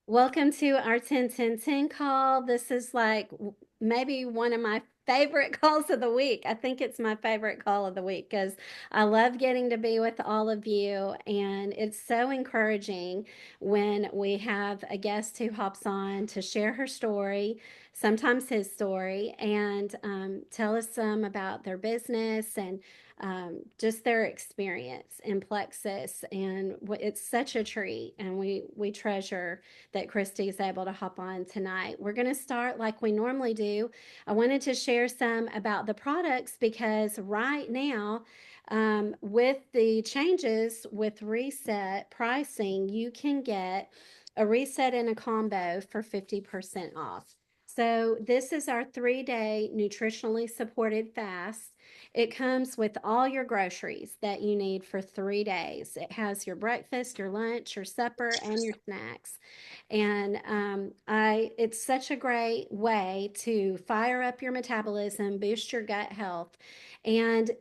Welcome to our 10-10-10 call. This is like maybe one of my favorite calls of the week. I think it's my favorite call of the week because I love getting to be with all of you. And it's so encouraging when we have a guest who hops on to share her story, sometimes his story, and tell us some about their business and just their experience in Plexus. And it's such a treat, and we treasure that Kriste is able to hop on tonight. We're going to start like we normally do. I wanted to share some about the products because right now, with the changes with reset pricing, you can get a reset and a combo for 50% off. So, this is our 3-day nutritionally supported fast. It comes with all your groceries that you need for 3 days. It has your breakfast, your lunch, your supper, and your snacks. And it's such a great way to fire up your metabolism, boost your gut health, and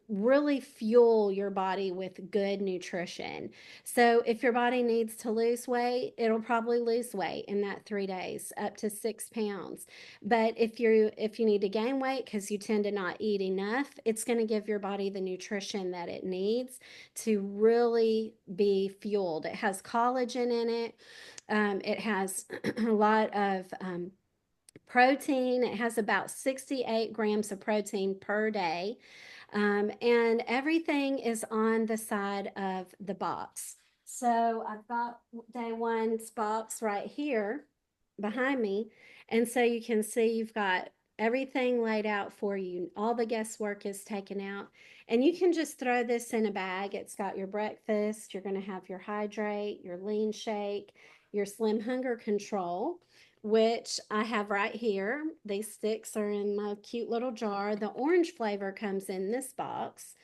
really fuel your body with good nutrition. So if your body needs to lose weight, it'll probably lose weight in that 3 days, up to 6 pounds. But if you need to gain weight because you tend to not eat enough, it's going to give your body the nutrition that it needs to really be fueled. It has collagen in it. It has a lot of protein. It has about 68 grams of protein per day. And everything is on the side of the box. So I've got day one's box right here behind me. And so you can see you've got everything laid out for you. All the guesswork is taken out. And you can just throw this in a bag. It's got your breakfast. You're going to have your hydrate, your lean shake, your slim hunger control, which I have right here. These sticks are in my cute little jar. The orange flavor comes in this box.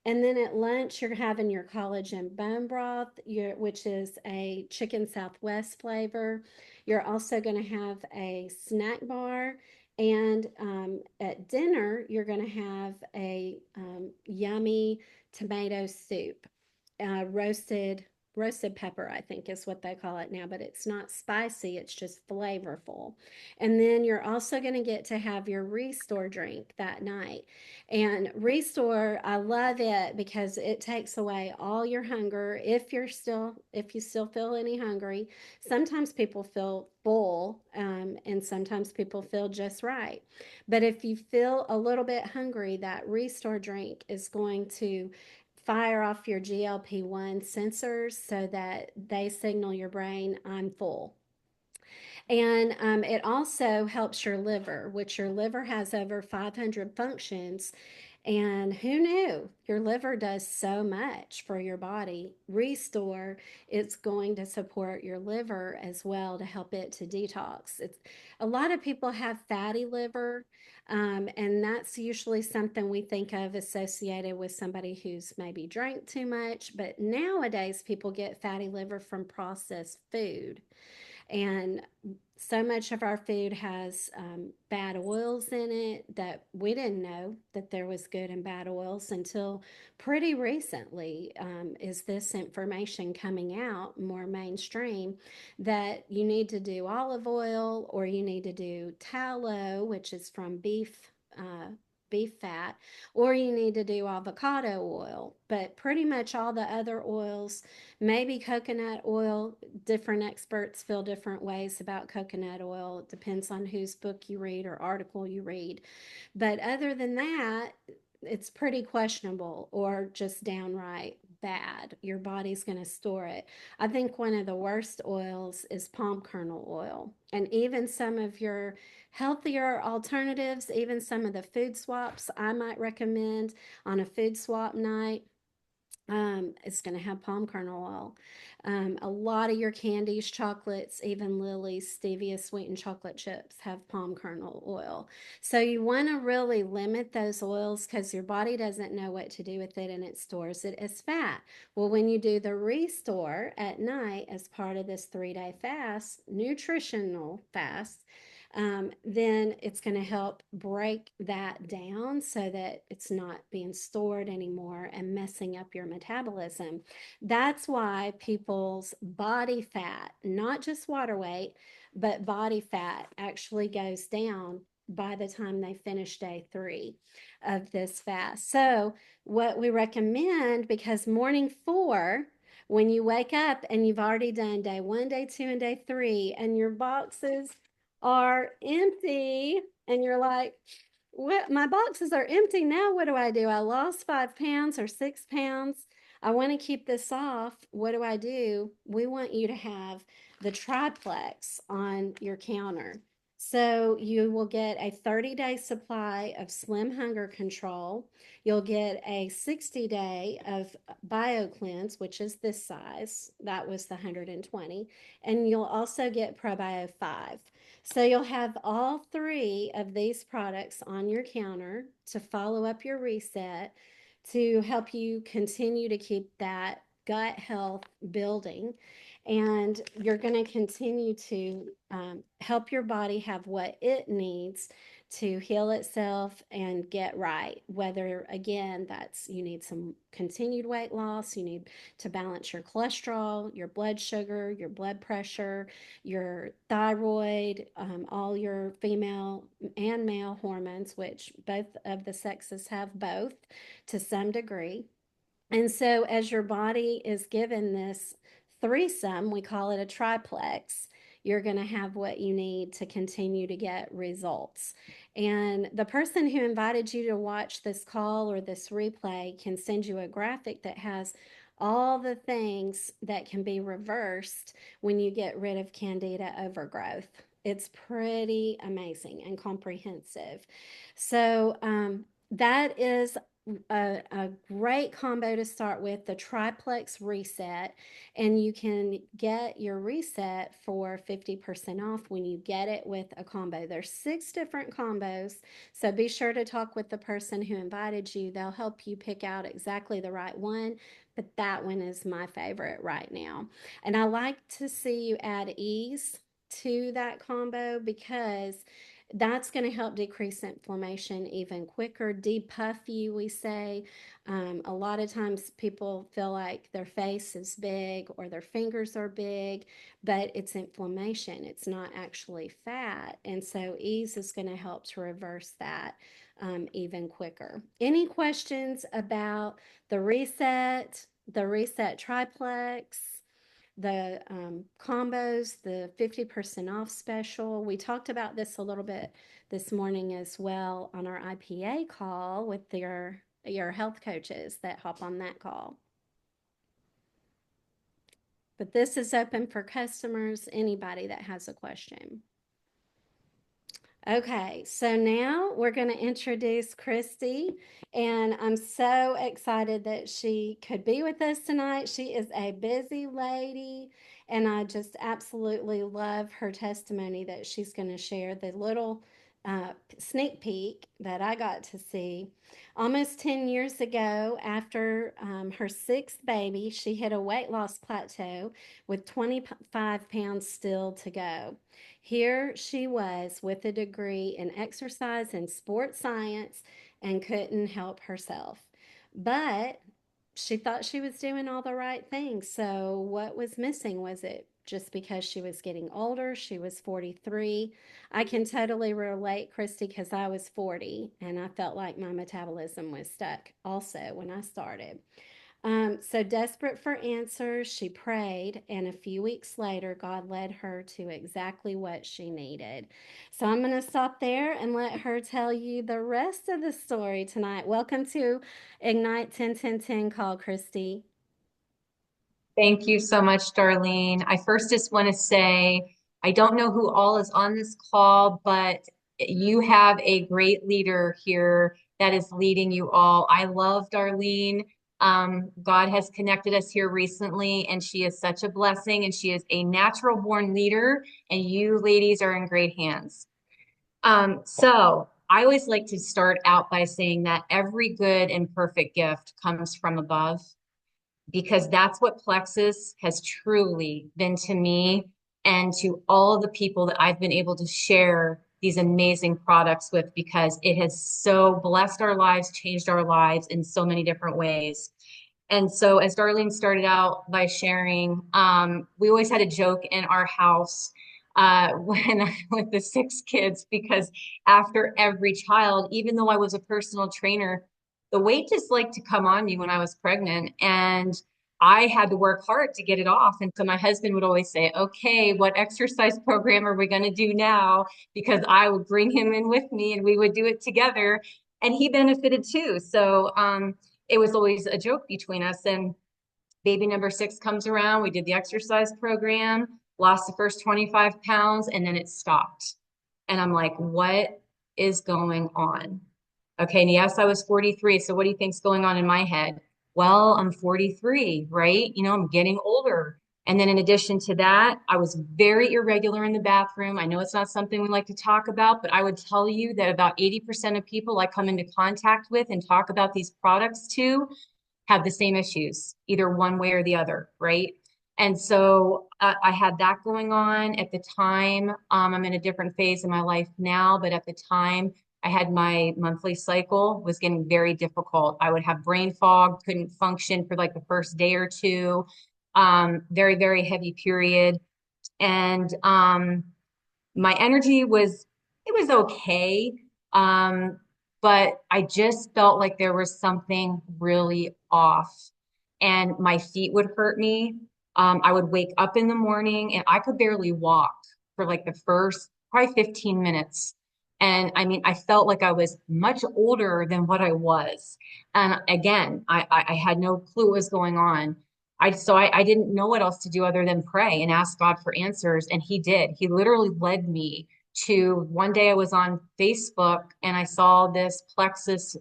And then at lunch, you're having your collagen bone broth, which is a chicken Southwest flavor. You're also going to have a snack bar. And at dinner, you're going to have a yummy tomato soup, roasted pepper, I think is what they call it now, but it's not spicy, it's just flavorful. And then you're also going to get to have your Restore drink that night. And Restore, I love it because it takes away all your hunger if you still feel any hungry. Sometimes people feel full, and sometimes people feel just right. But if you feel a little bit hungry, that Restore drink is going to fire off your GLP-1 sensors so that they signal your brain, I'm full. And it also helps your liver, which your liver has over 500 functions. And who knew? Your liver does so much for your body. Restore, it's going to support your liver as well to help it to detox. It's a lot of people have fatty liver, and that's usually something we think of associated with somebody who's maybe drank too much. But nowadays, people get fatty liver from processed food. And so much of our food has bad oils in it that we didn't know that there was good and bad oils until pretty recently. Is this information coming out more mainstream that you need to do olive oil or you need to do tallow, which is from beef fat, or you need to do avocado oil. But pretty much all the other oils, maybe coconut oil, different experts feel different ways about coconut oil. It depends on whose book you read or article you read. But other than that, it's pretty questionable or just downright bad. Your body's going to store it. I think one of the worst oils is palm kernel oil. And even some of your healthier alternatives, even some of the food swaps I might recommend on a food swap night, it's going to have palm kernel oil. A lot of your candies, chocolates, even Lily's stevia sweetened chocolate chips have palm kernel oil. So you want to really limit those oils because your body doesn't know what to do with it and it stores it as fat. Well, when you do the restore at night as part of this 3-day fast, nutritional fast, then it's going to help break that down so that it's not being stored anymore and messing up your metabolism. That's why people's body fat, not just water weight, but body fat actually goes down by the time they finish day 3 of this fast. So, what we recommend, because morning 4, when you wake up and you've already done day 1, day 2, and day 3, and your boxes are empty, and you're like, what? My boxes are empty now. What do I do? I lost 5 pounds or 6 pounds. I want to keep this off. What do I do? We want you to have the triplex on your counter. So you will get a 30-day supply of Slim Hunger Control. You'll get a 60-day of BioCleanse, which is this size. That was the 120. And you'll also get ProBio 5. So you'll have all 3 of these products on your counter to follow up your reset, to help you continue to keep that gut health building. And you're going to continue to help your body have what it needs to heal itself and get right. Whether, again, that's you need some continued weight loss, you need to balance your cholesterol, your blood sugar, your blood pressure, your thyroid, all your female and male hormones, which both of the sexes have both to some degree. And so, as your body is given this threesome, we call it a triplex, you're going to have what you need to continue to get results. And the person who invited you to watch this call or this replay can send you a graphic that has all the things that can be reversed when you get rid of candida overgrowth. It's pretty amazing and comprehensive. So, that is a great combo to start with, the triplex reset. And you can get your reset for 50% off when you get it with a combo. There's 6 different combos, so be sure to talk with the person who invited you. They'll help you pick out exactly the right one, but that one is my favorite right now. And I like to see you add ease to that combo, because that's going to help decrease inflammation even quicker, depuff you, we say. A lot of times people feel like their face is big or their fingers are big, but it's inflammation. It's not actually fat. And so ease is going to help to reverse that even quicker. Any questions about the reset triplex, the combos, the 50% off special? We talked about this a little bit this morning as well on our IPA call with your health coaches that hop on that call. But this is open for customers, anybody that has a question. Okay, so now we're going to introduce Kriste, and I'm so excited that she could be with us tonight. She is a busy lady, and I just absolutely love her testimony that she's going to share. The little sneak peek that I got to see. Almost 10 years ago, after her 6th baby, she hit a weight loss plateau with 25 pounds still to go. Here she was with a degree in exercise and sports science and couldn't help herself. But she thought she was doing all the right things. So, what was missing? Was it just because she was getting older? She was 43. I can totally relate, Kriste, because I was 40 and I felt like my metabolism was stuck also when I started. So, desperate for answers, she prayed, and a few weeks later, God led her to exactly what she needed. So, I'm going to stop there and let her tell you the rest of the story tonight. Welcome to Ignite 10-10-10 call, Kriste. Thank you so much, Darlene. I first just want to say, I don't know who all is on this call, but you have a great leader here that is leading you all. I love Darlene. God has connected us here recently, and she is such a blessing, and she is a natural born leader, and you ladies are in great hands. So I always like to start out by saying that every good and perfect gift comes from above, because that's what Plexus has truly been to me. and to all of the people that I've been able to share these amazing products with because it has so blessed our lives, changed our lives in so many different ways. And so, as Darlene started out by sharing, we always had a joke in our house when with the six kids because after every child, even though I was a personal trainer, the weight just liked to come on me when I was pregnant, and I had to work hard to get it off. And so my husband would always say, "Okay, what exercise program are we going to do now?" Because I would bring him in with me, and we would do it together, and he benefited too. So, it was always a joke between us. And baby number six comes around. We did the exercise program, lost the first 25 pounds, and then it stopped. And I'm like, what is going on? Okay. And yes, I was 43. So what do you think's going on in my head? Well, I'm 43, right? I'm getting older. And then in addition to that, I was very irregular in the bathroom. I know it's not something we like to talk about, but I would tell you that about 80% of people I come into contact with and talk about these products to have the same issues, either one way or the other, right? And so I had that going on at the time. I'm in a different phase in my life now, but at the time, I had my monthly cycle was getting very difficult. I would have brain fog, couldn't function for like the first day or two. Very, very heavy period. And my energy was it was okay. Um, but I just felt like there was something really off. And my feet would hurt me. I would wake up in the morning and I could barely walk for like the first probably 15 minutes. And I mean, I felt like I was much older than what I was. And again, I had no clue what was going on. I didn't know what else to do other than pray and ask God for answers. And he did. He literally led me to one day I was on Facebook and I saw this Plexus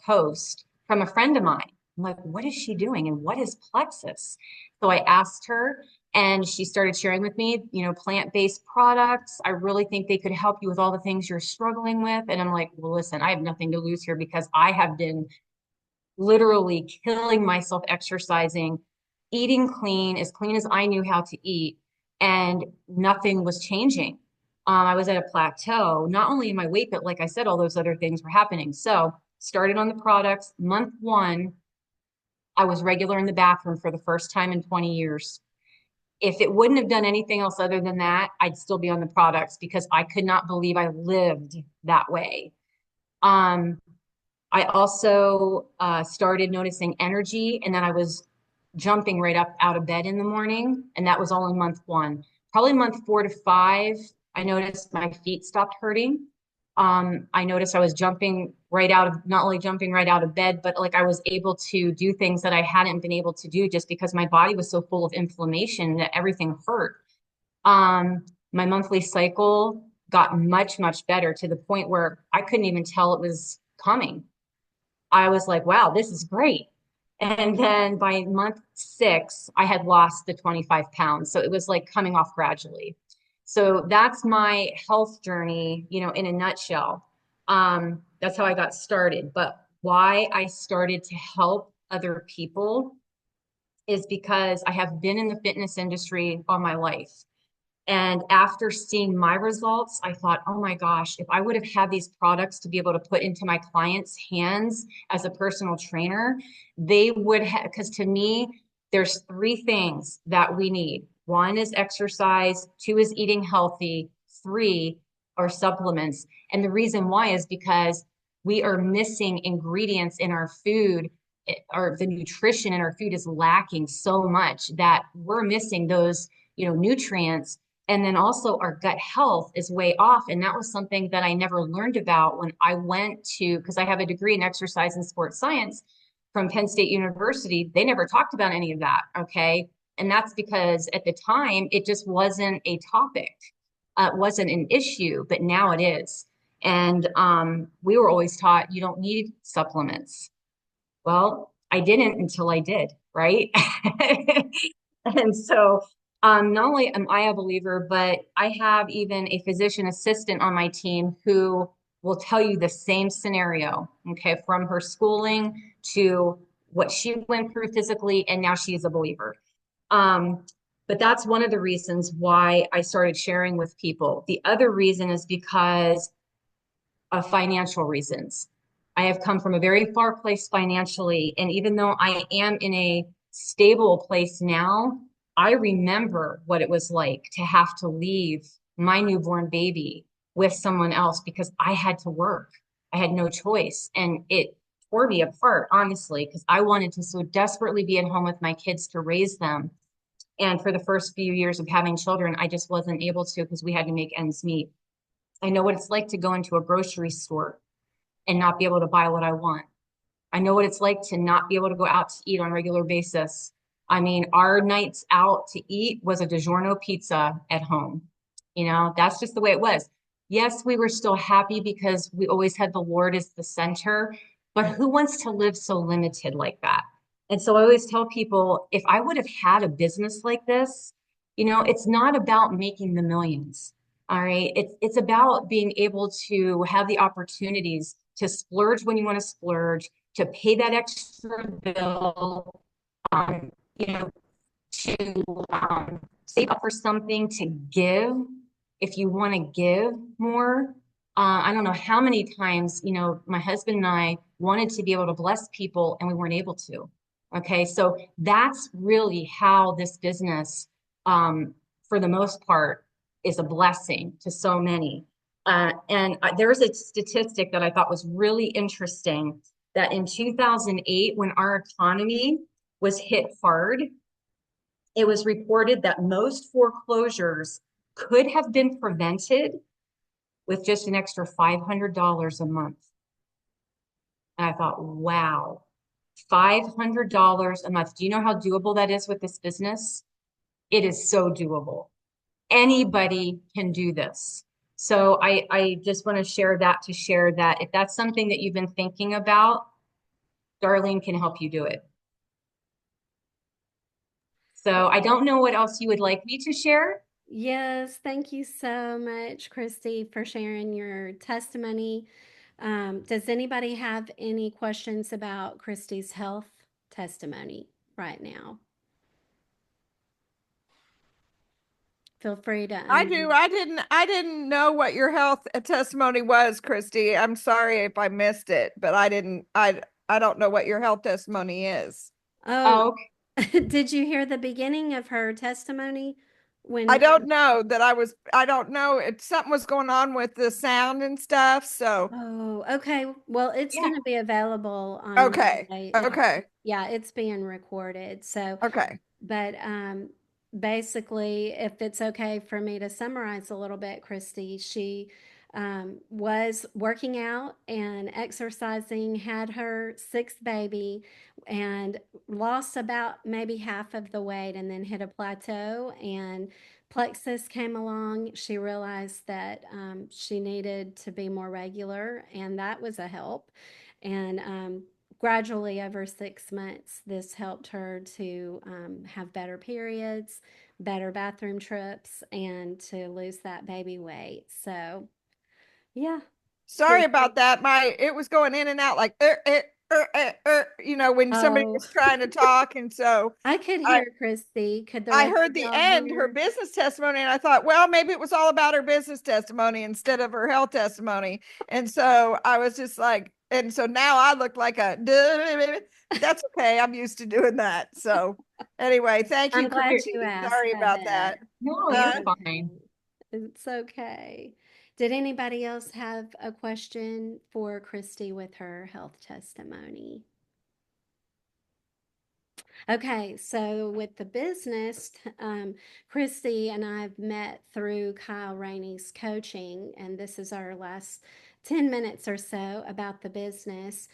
post from a friend of mine. I'm like, what is she doing? And what is Plexus? So I asked her and she started sharing with me, plant-based products. I really think they could help you with all the things you're struggling with. And I'm like, well, listen, I have nothing to lose here because I have been literally killing myself exercising, eating clean as I knew how to eat, and nothing was changing. I was at a plateau, not only in my weight, but like I said, all those other things were happening. So started on the products. Month one, I was regular in the bathroom for the first time in 20 years. If it wouldn't have done anything else other than that, I'd still be on the products because I could not believe I lived that way. Um, I also started noticing energy and then I was jumping right up out of bed in the morning. And that was all in month one. Probably month 4 to 5, I noticed my feet stopped hurting. I noticed I was jumping right out of, not only jumping right out of bed, but like I was able to do things that I hadn't been able to do just because my body was so full of inflammation that everything hurt. My monthly cycle got much, much better to the point where I couldn't even tell it was coming. I was like, wow, this is great. And then by month 6, I had lost the 25 pounds. So it was like coming off gradually. So that's my health journey, in a nutshell. That's how I got started. But why I started to help other people is because I have been in the fitness industry all my life. And after seeing my results, I thought, oh my gosh, if I would have had these products to be able to put into my clients' hands as a personal trainer, they would have, because to me, there's 3 things that we need. One is exercise, 2 is eating healthy, 3 are supplements. And the reason why is because we are missing ingredients in our food, or the nutrition in our food is lacking so much that we're missing those, nutrients, and then also our gut health is way off. And that was something that I never learned about when I went to, because I have a degree in exercise and sports science from Penn State University. They never talked about any of that. Okay. And that's because at the time, it just wasn't a topic. It wasn't an issue, but now it is. And we were always taught you don't need supplements. Well, I didn't until I did, right? And so, not only am I a believer, but I have even a physician assistant on my team who will tell you the same scenario, okay, from her schooling to what she went through physically, and now she's a believer. Um, But that's one of the reasons why I started sharing with people. The other reason is because of financial reasons. I have come from a very far place financially. And even though I am in a stable place now, I remember what it was like to have to leave my newborn baby with someone else because I had to work. I had no choice. And it tore me apart, honestly, because I wanted to so desperately be at home with my kids to raise them. And for the first few years of having children, I just wasn't able to because we had to make ends meet. I know what it's like to go into a grocery store and not be able to buy what I want. I know what it's like to not be able to go out to eat on a regular basis. I mean, our nights out to eat was a DiGiorno pizza at home. That's just the way it was. Yes, we were still happy because we always had the Lord as the center, but who wants to live so limited like that? And so I always tell people if I would have had a business like this, it's not about making the millions. All right. It's about being able to have the opportunities to splurge when you want to splurge, to pay that extra bill, um, you know, to save up for something to give if you want to give more. I don't know how many times, my husband and I wanted to be able to bless people and we weren't able to. Okay, so that's really how this business, for the most part, is a blessing to so many. There was a statistic that I thought was really interesting that in 2008, when our economy was hit hard, it was reported that most foreclosures could have been prevented with just an extra $500 a month. And I thought, wow, $500 a month. Do you know how doable that is with this business? It is so doable. Anybody can do this. So I just want to share that if that's something that you've been thinking about, Darlene can help you do it. So I don't know what else you would like me to share. Yes, thank you so much, Kriste, for sharing your testimony. Does anybody have any questions about Kriste's health testimony right now? Feel free to I do. unmute. I didn't know what your health testimony was, Christy. I'm sorry if I missed it, but I don't know what your health testimony is. Oh, Oh, did you hear the beginning of her testimony I when don't know that I don't know if something was going on with the sound and stuff. So, Oh, okay. Well, it's yeah. going to be available on okay. replay. Okay. Yeah, it's being recorded. So, Okay. but basically, if it's okay for me to summarize a little bit, Kriste, she was working out and exercising, had her sixth baby, and lost about maybe half of the weight, and then hit a plateau. And Plexus came along. She realized that she needed to be more regular, and that was a help. And gradually over 6 months, this helped her to have better periods, better bathroom trips, and to lose that baby weight. So, yeah, Sorry Chris. about that. It was going in and out like when somebody Oh, was trying to talk, and so I could I hear Christy. Could the I rest heard of the y'all end, her hear? business testimony, and I thought, well, maybe it was all about her business testimony instead of her health testimony. And so I was just like, and so now I look like a, but that's okay. I'm used to doing that. So anyway, thank you, I'm glad Christy. you asked. Sorry Go about that. ahead. No, It's you're Uh, fine. okay. It's okay. Did anybody else have a question for Christy with her health testimony? Okay, so with the business, Christy and I've met through Kyle Rainey's coaching, and this is our last 10 minutes or so about the business.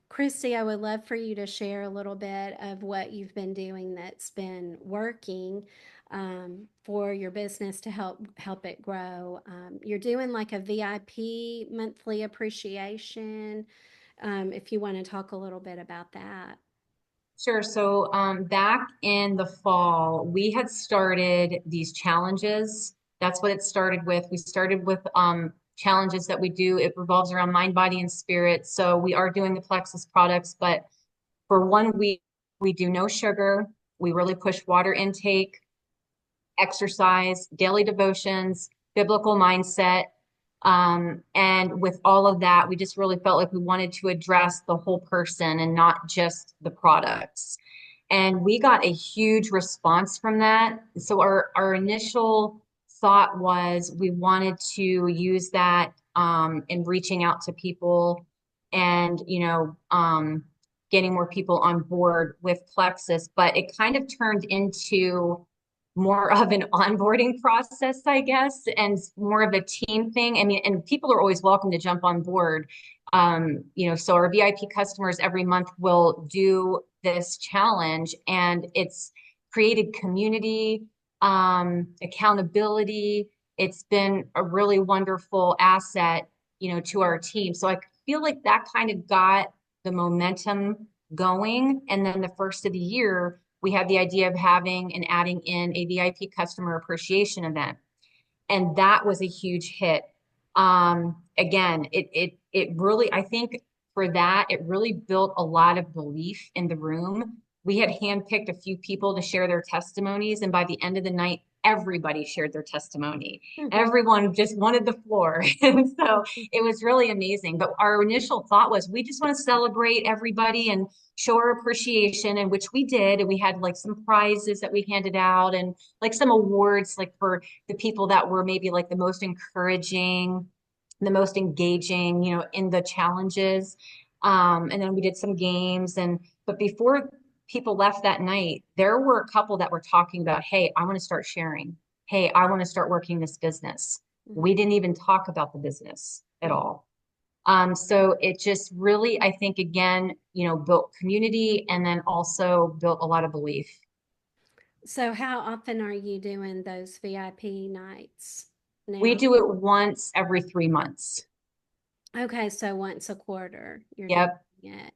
Christy, I would love for you to share a little bit of what you've been doing that's been working for your business to help it grow. You're doing like a VIP monthly appreciation. If you want to talk a little bit about that. Sure. So back in the fall, we had started these challenges. That's what it started with. We started with challenges that we do. It revolves around mind, body, and spirit. So we are doing the Plexus products, but for one week, we do no sugar. We really push water intake. exercise, daily devotions, biblical mindset. And with all of that, we just really felt like we wanted to address the whole person and not just the products. And we got a huge response from that. So our initial thought was we wanted to use that in reaching out to people and, getting more people on board with Plexus, but it kind of turned into more of an onboarding process, I guess, and more of a team thing. I mean, and people are always welcome to jump on board. So our VIP customers every month will do this challenge, and it's created community, accountability. It's been a really wonderful asset, to our team. So I feel like that kind of got the momentum going. And then the first of the year, we had the idea of having and adding in a VIP customer appreciation event. And that was a huge hit. Again, it really, I think for that, it really built a lot of belief in the room. We had handpicked a few people to share their testimonies, and by the end of the night, everybody shared their testimony. Everyone just wanted the floor. And so it was really amazing. But our initial thought was we just want to celebrate everybody and show our appreciation, and which we did. And we had like some prizes that we handed out and like some awards like for the people that were maybe like the most encouraging, the most engaging, in the challenges. And then we did some games but before people left that night, there were a couple that were talking about, hey, I want to start sharing. Hey, I want to start working this business. We didn't even talk about the business at all. So it just really, I think, again, built community and then also built a lot of belief. So how often are you doing those VIP nights We now? do it once every 3 months. Okay, so once a quarter you're doing Yep. it.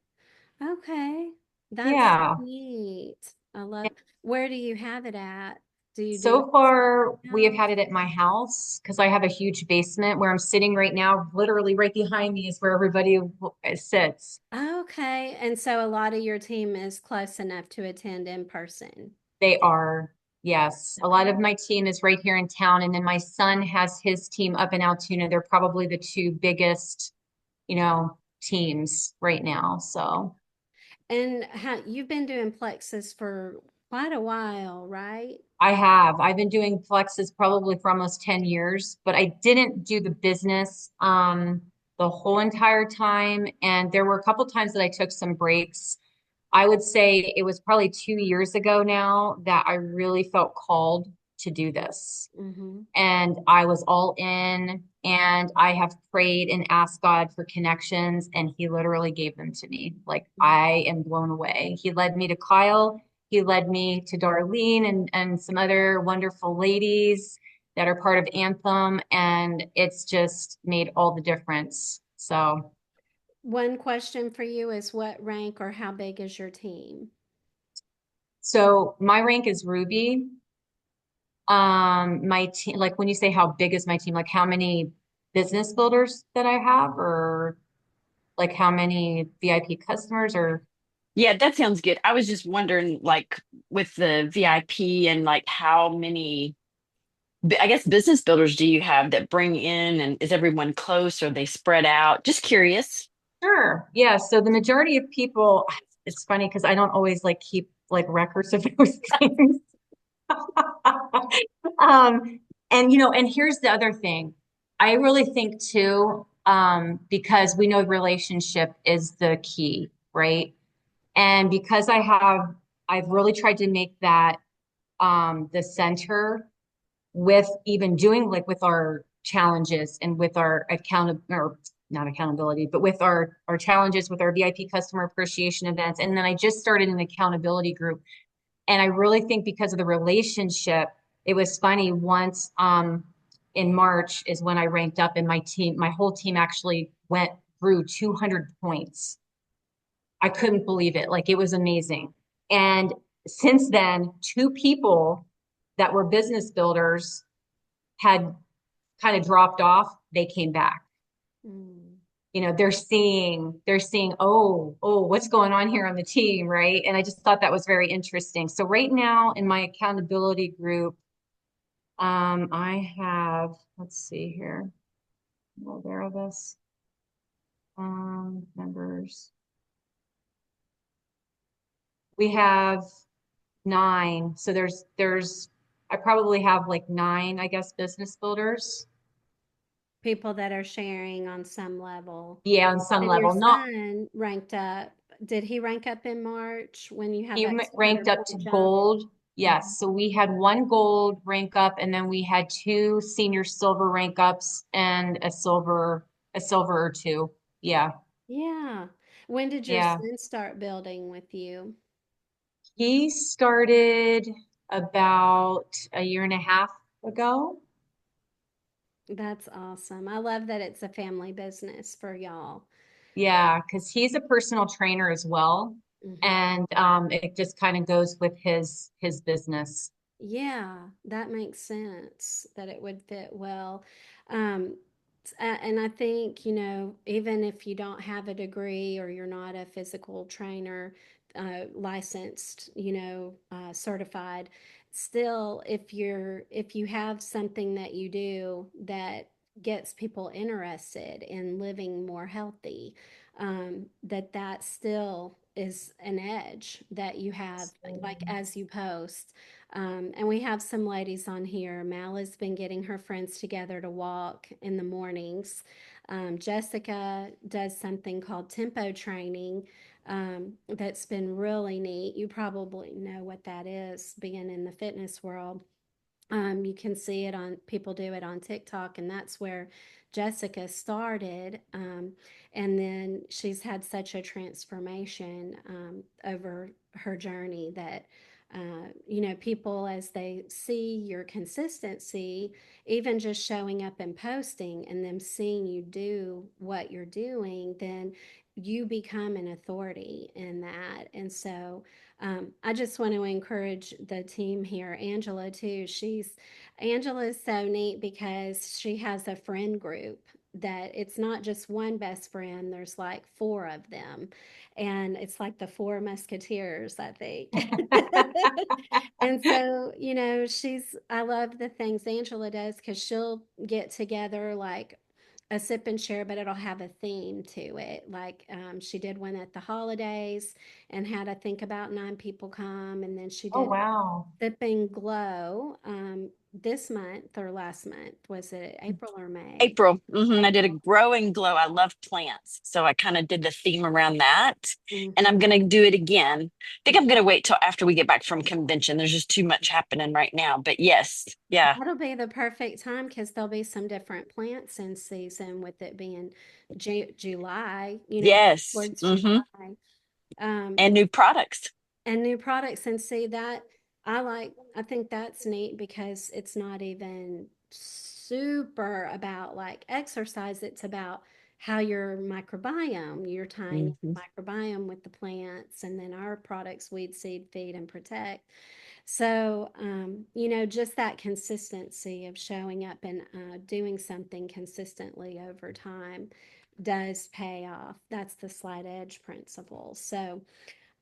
Okay, that's Yeah. neat. I love. Where do you have it at? Do you do it So far, we have now? had it at my house because I have a huge basement where I'm sitting right now. Literally, right behind me is where everybody sits. Okay, and so a lot of your team is close enough to attend in person. They are, yes. A lot of my team is right here in town, and then my son has his team up in Altoona. They're probably the two biggest, teams right now. So And how you've been doing Plexus for quite a while, right? I have. I've been doing flexes probably for almost 10 years, but I didn't do the business the whole entire time. And there were a couple times that I took some breaks. I would say it was probably 2 years ago now that I really felt called to do this. Mm-hmm. And I was all in, and I have prayed and asked God for connections, and He literally gave them to me. Like, I am blown away. He led me to Kyle, He led me to Darlene and some other wonderful ladies that are part of Anthem, and it's just made all the difference. One question for you is what rank or how big is your team? So my rank is Ruby. My team, like when you say how big is my team, like how many business builders that I have, or like how many VIP customers, or Yeah, that sounds good. I was just wondering, like, with the VIP and like how many, I guess, business builders do you have that bring in, and is everyone close or are they spread out? Just curious. sure. Yeah. So the majority of people, it's funny because I don't always like keep like records of those things. Um, and here's the other thing. I really think too, because we know relationship is the key, right? And because I've really tried to make that the center with even doing like with our challenges and with our or not accountability, but with our challenges with our VIP customer appreciation events. And then I just started an accountability group. And I really think because of the relationship, it was funny once in March is when I ranked up and my whole team actually went through 200 points. I couldn't believe it. Like it was amazing. And since then, two people that were business builders had kind of dropped off. They came back. Mm. They're seeing, oh, what's going on here on the team, right? And I just thought that was very interesting. So right now in my accountability group, I have, let's see here. I'm aware of this. Members. We have 9. So I probably have like 9, I guess, business builders. People that are sharing on some level. Yeah, on some And your level. Not son ranked up. Did he rank up in March when you had he that ranked 200 up to point jump? gold. Mhm. Yes. So we had 1 gold rank up, and then we had 2 senior silver rank ups and a silver or 2. Yeah. Yeah. When did your Yeah. son start building with you? He started about a year and a half ago. That's awesome. I love that it's a family business for y'all. Yeah, because he's a personal trainer as well. Mhm. And it just kind of goes with his business. Yeah, that makes sense that it would fit well. Um, and I think, even if you don't have a degree or you're not a physical trainer, licensed, certified, still, if you have something that you do that gets people interested in living more healthy, that still is an edge that you have, like as you post. And we have some ladies on here. Mala's been getting her friends together to walk in the mornings. Jessica does something called tempo training, that's been really neat. You probably know what that is, being in the fitness world. You can see it on people do it on TikTok, and that's where Jessica started. And then she's had such a transformation over her journey that, people, as they see your consistency, even just showing up and posting and them seeing you do what you're doing, then you become an authority in that. And so, I just want to encourage the team here, Angela too. Angela is so neat because she has a friend group that it's not just one best friend, there's like 4 of them. And it's like the 4 musketeers, I think. And so, I love the things Angela does because she'll get together like a sip and share, but it'll have a theme to it. Like, she did one at the holidays and had, I think, about 9 people come. And then she Oh, did wow. Sip and Glow this month or last month. Was it April or May? April. I did a April. grow and glow. I love plants. So I kind of did the theme around that. And Hmm. I'm going to do it again. I think I'm going to wait till after we get back from convention. There's just too much happening right now. But yes, yeah. That'll be the perfect time because there'll be some different plants in season with it being July, Yes. towards July. Um, And new products. and new products. And see that I think that's neat because it's not even super about like exercise. It's about how your microbiome, you're tying in Hmm. the microbiome with the plants, and then our products, weed, seed, feed, and protect. So, just that consistency of showing up and doing something consistently over time does pay off. That's the slight edge principle. So,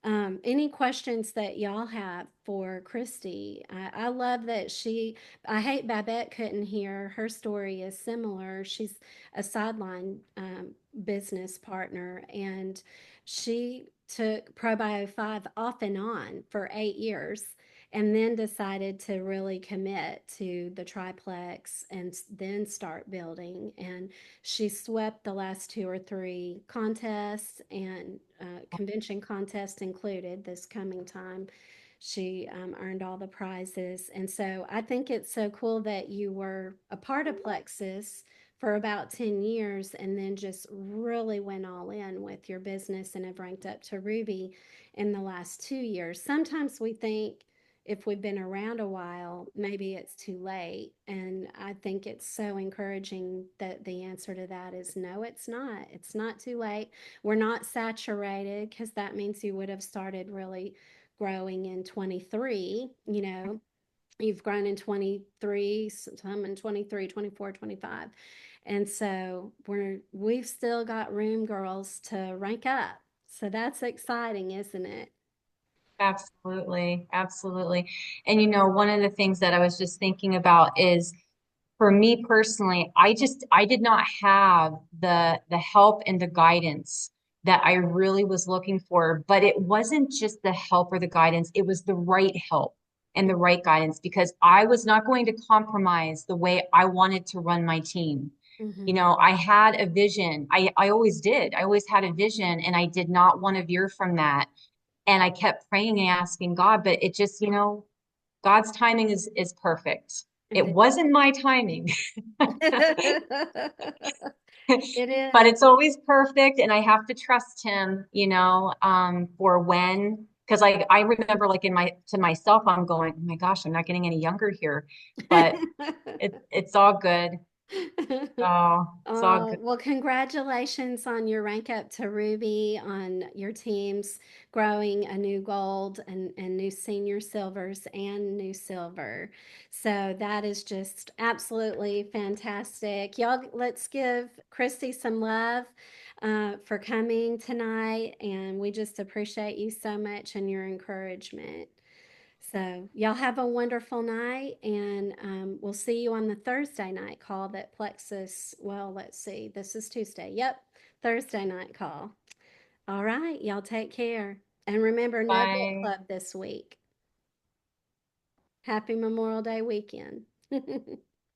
any questions that y'all have for Kriste? I love that I hate Babette couldn't hear. Her story is similar. She's a sideline business partner, and she took Probio 5 off and on for 8 years and then decided to really commit to the triplex and then start building. And she swept the last 2 or 3 contests and convention contests included this coming time. She earned all the prizes. And so I think it's so cool that you were a part of Plexus for about 10 years and then just really went all in with your business and have ranked up to Ruby in the last 2 years. Sometimes we think if we've been around a while, maybe it's too late. And I think it's so encouraging that the answer to that is no, it's not. It's not too late. We're not saturated because that means you would have started really growing in 23. You've grown in 23, some in 23, 24, 25. And so we've still got room, girls, to rank up. So that's exciting, isn't it? Absolutely. Absolutely. And one of the things that I was just thinking about is for me personally, I did not have the help and the guidance that I really was looking for, but it wasn't just the help or the guidance, it was the right help and the right guidance because I was not going to compromise the way I wanted to run my team. Mhm. I had a vision. I always did. I always had a vision and I did not want to veer from that. And I kept praying and asking God, but it just, God's timing is perfect. It It is. wasn't my timing, It but is. it's always perfect. And I have to trust him, for when, because I remember like to myself, I'm going, oh my gosh, I'm not getting any younger here, but it's all good. Oh, it's all Oh, good. well, congratulations on your rank up to Ruby, on your teams growing a new gold and new senior silvers and new silver. So that is just absolutely fantastic. Y'all, let's give Kriste some love for coming tonight. And we just appreciate you so much and your encouragement. So, y'all have a wonderful night, and we'll see you on the Thursday night call that Plexus. Well, let's see, this is Tuesday. Yep, Thursday night call. All right, y'all take care. And remember, no book Bye. club this week. Happy Memorial Day weekend.